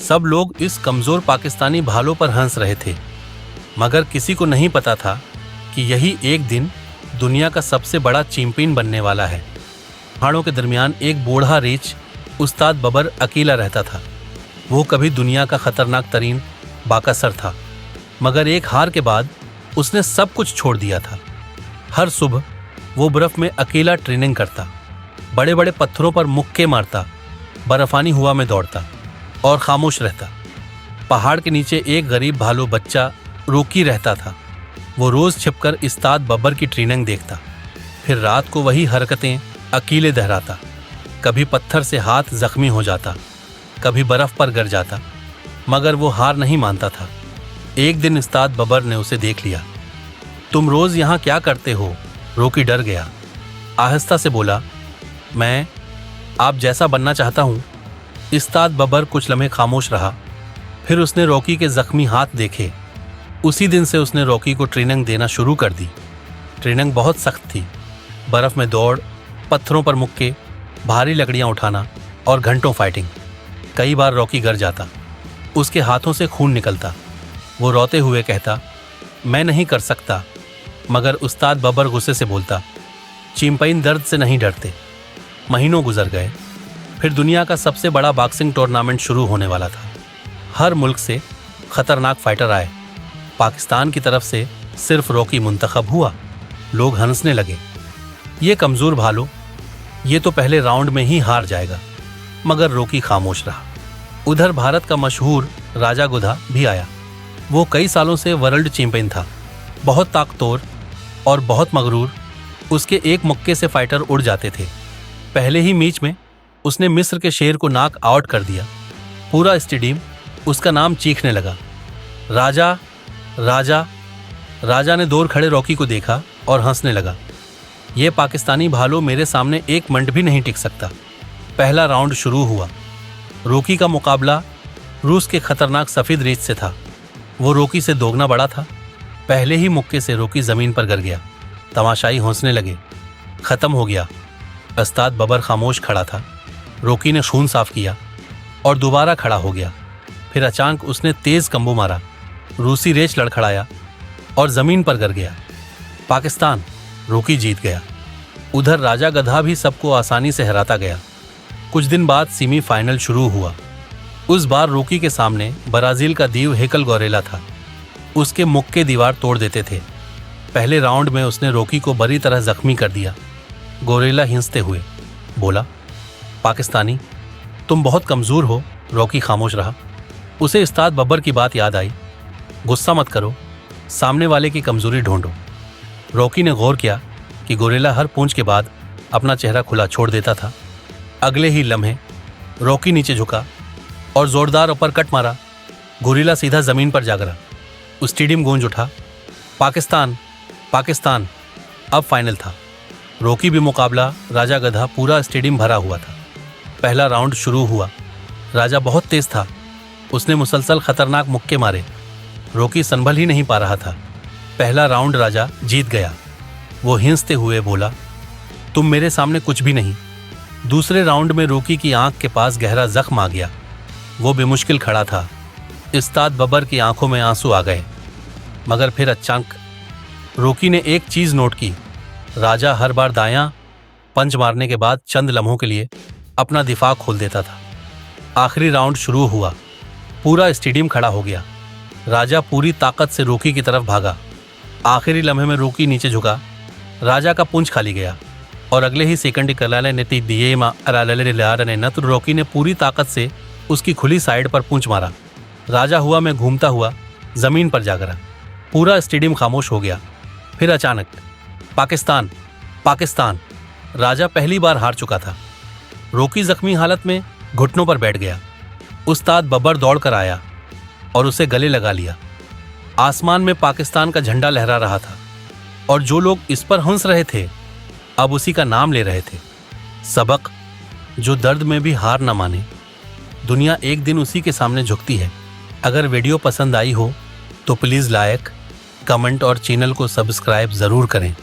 सब लोग इस कमजोर पाकिस्तानी भालों पर हंस रहे थे, मगर किसी को नहीं पता था कि यही एक दिन दुनिया का सबसे बड़ा चैंपियन बनने वाला है। पहाड़ों के दरमियान एक बूढ़ा रीछ उस्ताद बबर अकेला रहता था। वो कभी दुनिया का खतरनाक तरीन बाकासर था, मगर एक हार के बाद उसने सब कुछ छोड़ दिया था। हर सुबह वो बर्फ में अकेला ट्रेनिंग करता, बड़े बड़े पत्थरों पर मुक्के मारता, बर्फानी हवा में दौड़ता और खामोश रहता। पहाड़ के नीचे एक गरीब भालू बच्चा रोकी रहता था। वो रोज छिपकर उस्ताद बबर की ट्रेनिंग देखता, फिर रात को वही हरकतें अकेले दोहराता। कभी पत्थर से हाथ जख्मी हो जाता, कभी बर्फ पर गिर जाता, मगर वो हार नहीं मानता था। एक दिन उस्ताद बबर ने उसे देख लिया। तुम रोज यहाँ क्या करते हो? रोकी डर गया, आहिस्ता से बोला, मैं आप जैसा बनना चाहता हूँ। उस्ताद बबर कुछ लम्हे खामोश रहा, फिर उसने रॉकी के जख्मी हाथ देखे। उसी दिन से उसने रॉकी को ट्रेनिंग देना शुरू कर दी। ट्रेनिंग बहुत सख्त थी, बर्फ में दौड़, पत्थरों पर मुक्के, भारी लकड़ियाँ उठाना और घंटों फाइटिंग। कई बार रॉकी गिर जाता, उसके हाथों से खून निकलता। वो रोते हुए कहता, मैं नहीं कर सकता, मगर उस्ताद बबर गुस्से से बोलता, चैंपियन दर्द से नहीं डरते। महीनों गुजर गए, फिर दुनिया का सबसे बड़ा बॉक्सिंग टूर्नामेंट शुरू होने वाला था। हर मुल्क से खतरनाक फाइटर आए। पाकिस्तान की तरफ से सिर्फ रॉकी मुंतखब हुआ। लोग हंसने लगे, ये कमज़ोर भालू, ये तो पहले राउंड में ही हार जाएगा। मगर रॉकी खामोश रहा। उधर भारत का मशहूर राजा गुधा भी आया। वो कई सालों से वर्ल्ड चैंपियन था, बहुत ताकतवर और बहुत मगरूर। उसके एक मुक्के से फाइटर उड़ जाते थे। पहले ही मैच में उसने मिस्र के शेर को नॉक आउट कर दिया। पूरा स्टेडियम उसका नाम चीखने लगा, राजा राजा। राजा ने दूर खड़े रॉकी को देखा और हंसने लगा। ये पाकिस्तानी भालू मेरे सामने एक मिनट भी नहीं टिक सकता। पहला राउंड शुरू हुआ। रॉकी का मुकाबला रूस के खतरनाक सफ़ेद रीछ से था। वो रॉकी से दोगुना बड़ा था। पहले ही मुक्के से रॉकी ज़मीन पर गिर गया। तमाशाई हंसने लगे। ख़त्म हो गया। उस्ताद बबर खामोश खड़ा था। रॉकी ने खून साफ किया और दोबारा खड़ा हो गया। फिर अचानक उसने तेज़ कंबू मारा। रूसी रेच लड़खड़ाया और ज़मीन पर गिर गया। पाकिस्तान, रॉकी जीत गया। उधर राजा गधा भी सबको आसानी से हराता गया। कुछ दिन बाद सेमीफाइनल शुरू हुआ। उस बार रॉकी के सामने ब्राज़ील का दीव हेकल गोरेला था। उसके मुक्के दीवार तोड़ देते थे। पहले राउंड में उसने रॉकी को बुरी तरह जख्मी कर दिया। गोरेला हिंसते हुए बोला, पाकिस्तानी, तुम बहुत कमज़ोर हो। रॉकी खामोश रहा। उसे उस्ताद बबर की बात याद आई। गुस्सा मत करो, सामने वाले की कमज़ोरी ढूंढो। रॉकी ने गौर किया कि गोरेला हर पूंछ के बाद अपना चेहरा खुला छोड़ देता था। अगले ही लम्हे रॉकी नीचे झुका और जोरदार अपरकट मारा। गोरेला सीधा ज़मीन पर जा गिरा। स्टेडियम गूंज उठा, पाकिस्तान पाकिस्तान। अब फाइनल था। रॉकी भी मुकाबला राजा गधा। पूरा स्टेडियम भरा हुआ था। पहला राउंड शुरू हुआ। राजा बहुत तेज था। उसने मुसलसल खतरनाक मुक्के मारे। रॉकी संभल ही नहीं पा रहा था। पहला राउंड राजा जीत गया। वो हिंसते हुए बोला, तुम मेरे सामने कुछ भी नहीं। दूसरे राउंड में रॉकी की आंख के पास गहरा जख्म आ गया। वो बेमुश्किल खड़ा था। उस्ताद बबर की आंखों में आंसू आ गए। मगर फिर अचानक रॉकी ने एक चीज़ नोट की। राजा हर बार दायां पंच मारने के बाद चंद लम्हों के लिए अपना दिफा खोल देता था। आखिरी राउंड शुरू हुआ। पूरा स्टेडियम खड़ा हो गया। राजा पूरी ताकत से रॉकी की तरफ भागा। आखिरी लम्हे में रॉकी नीचे झुका। राजा का पूंछ खाली गया और अगले ही सेकंड रॉकी ने पूरी ताकत से उसकी खुली साइड पर पूंछ मारा। राजा हुआ में घूमता हुआ ज़मीन पर जा गिरा। पूरा स्टेडियम खामोश हो गया। फिर अचानक, पाकिस्तान पाकिस्तान। राजा पहली बार हार चुका था। रॉकी जख्मी हालत में घुटनों पर बैठ गया। उस्ताद बबर दौड़ कर आया और उसे गले लगा लिया। आसमान में पाकिस्तान का झंडा लहरा रहा था और जो लोग इस पर हंस रहे थे अब उसी का नाम ले रहे थे। सबक, जो दर्द में भी हार न माने। दुनिया एक दिन उसी के सामने झुकती है। अगर वीडियो पसंद आई हो तो प्लीज़ लाइक, कमेंट और चैनल को सब्सक्राइब ज़रूर करें।